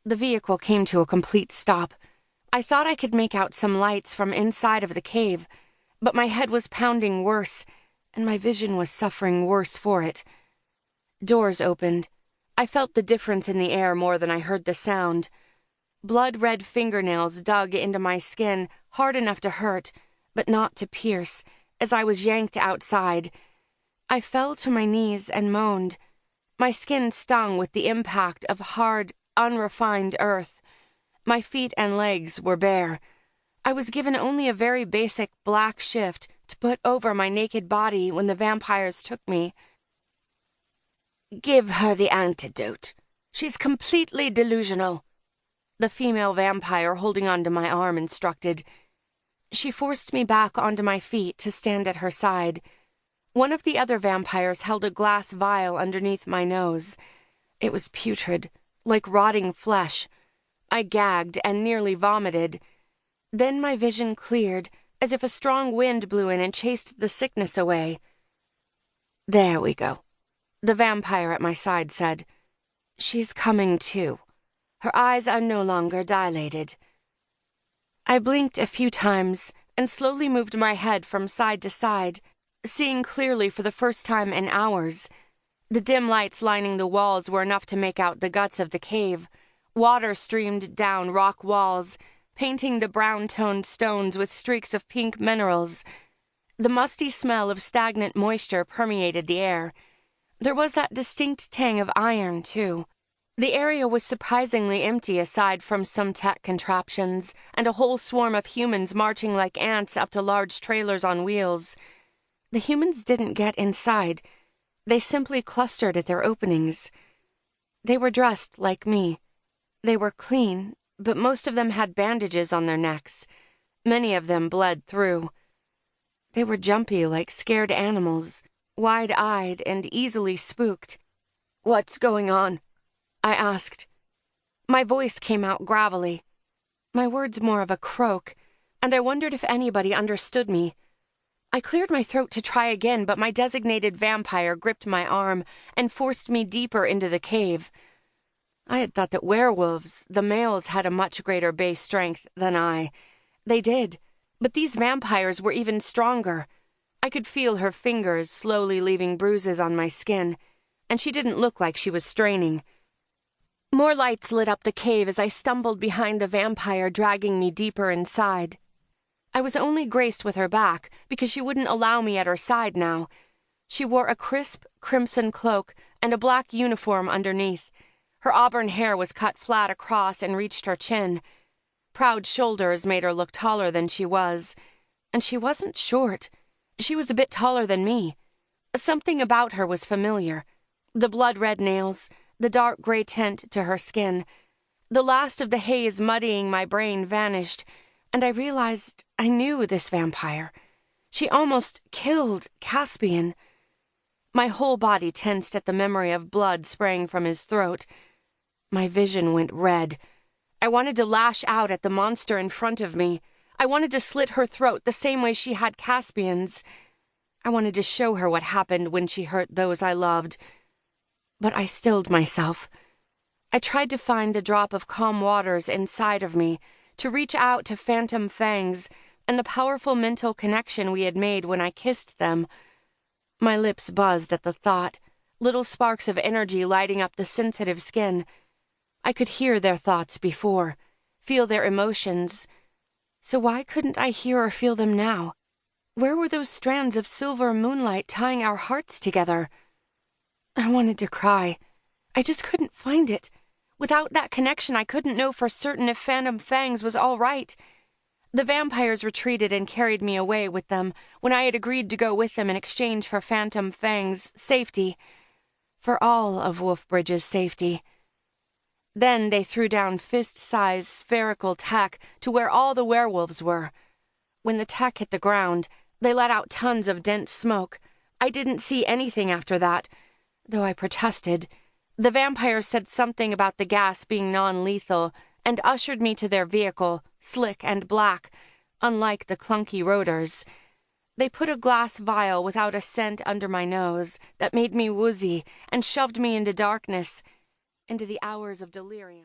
The vehicle came to a complete stop. I thought I could make out some lights from inside of the cave, but my head was pounding worse, and my vision was suffering worse for it. Doors opened. I felt the difference in the air more than I heard the sound. Blood-red fingernails dug into my skin, hard enough to hurt, but not to pierce, as I was yanked outside. I fell to my knees and moaned. My skin stung with the impact of hard, unrefined earth. My feet and legs were bare. I was given only a very basic black shift to put over my naked body when the vampires took me. "Give her the antidote. She's completely delusional," the female vampire holding onto my arm instructed. She forced me back onto my feet to stand at her side. One of the other vampires held a glass vial underneath my nose. It was putrid, like rotting flesh. I gagged and nearly vomited. Then my vision cleared, as if a strong wind blew in and chased the sickness away. "There we go," the vampire at my side said. "She's coming to. Her eyes are no longer dilated." I blinked a few times and slowly moved my head from side to side, seeing clearly for the first time in hours. The dim lights lining the walls were enough to make out the guts of the cave. Water streamed down rock walls, painting the brown-toned stones with streaks of pink minerals. The musty smell of stagnant moisture permeated the air. There was that distinct tang of iron, too. The area was surprisingly empty aside from some tech contraptions and a whole swarm of humans marching like ants up to large trailers on wheels. The humans didn't get inside. They simply clustered at their openings. They were dressed like me. They were clean, but most of them had bandages on their necks. Many of them bled through. They were jumpy like scared animals, wide-eyed and easily spooked. "What's going on?" I asked. My voice came out gravelly. My words more of a croak, and I wondered if anybody understood me. I cleared my throat to try again, but my designated vampire gripped my arm and forced me deeper into the cave. I had thought that werewolves, the males, had a much greater base strength than I. They did, but these vampires were even stronger. I could feel her fingers slowly leaving bruises on my skin, and she didn't look like she was straining. More lights lit up the cave as I stumbled behind the vampire, dragging me deeper inside. I was only graced with her back because she wouldn't allow me at her side now. She wore a crisp, crimson cloak and a black uniform underneath. Her auburn hair was cut flat across and reached her chin. Proud shoulders made her look taller than she was. And she wasn't short. She was a bit taller than me. Something about her was familiar. The blood-red nails, the dark gray tint to her skin. The last of the haze muddying my brain vanished, and I realized I knew this vampire. She almost killed Caspian. My whole body tensed at the memory of blood spraying from his throat. My vision went red. I wanted to lash out at the monster in front of me. I wanted to slit her throat the same way she had Caspian's. I wanted to show her what happened when she hurt those I loved. But I stilled myself. I tried to find the drop of calm waters inside of me, to reach out to Phantom Fangs and the powerful mental connection we had made when I kissed them. My lips buzzed at the thought, little sparks of energy lighting up the sensitive skin. I could hear their thoughts before, feel their emotions. So why couldn't I hear or feel them now? Where were those strands of silver moonlight tying our hearts together? I wanted to cry. I just couldn't find it. Without that connection, I couldn't know for certain if Phantom Fangs was all right. The vampires retreated and carried me away with them when I had agreed to go with them in exchange for Phantom Fangs' safety. For all of Wolfbridge's safety. Then they threw down fist-sized spherical tech to where all the werewolves were. When the tech hit the ground, they let out tons of dense smoke. I didn't see anything after that, though I protested. The vampires said something about the gas being non-lethal and ushered me to their vehicle, slick and black, unlike the clunky rotors. They put a glass vial without a scent under my nose that made me woozy and shoved me into darkness, into the hours of delirium.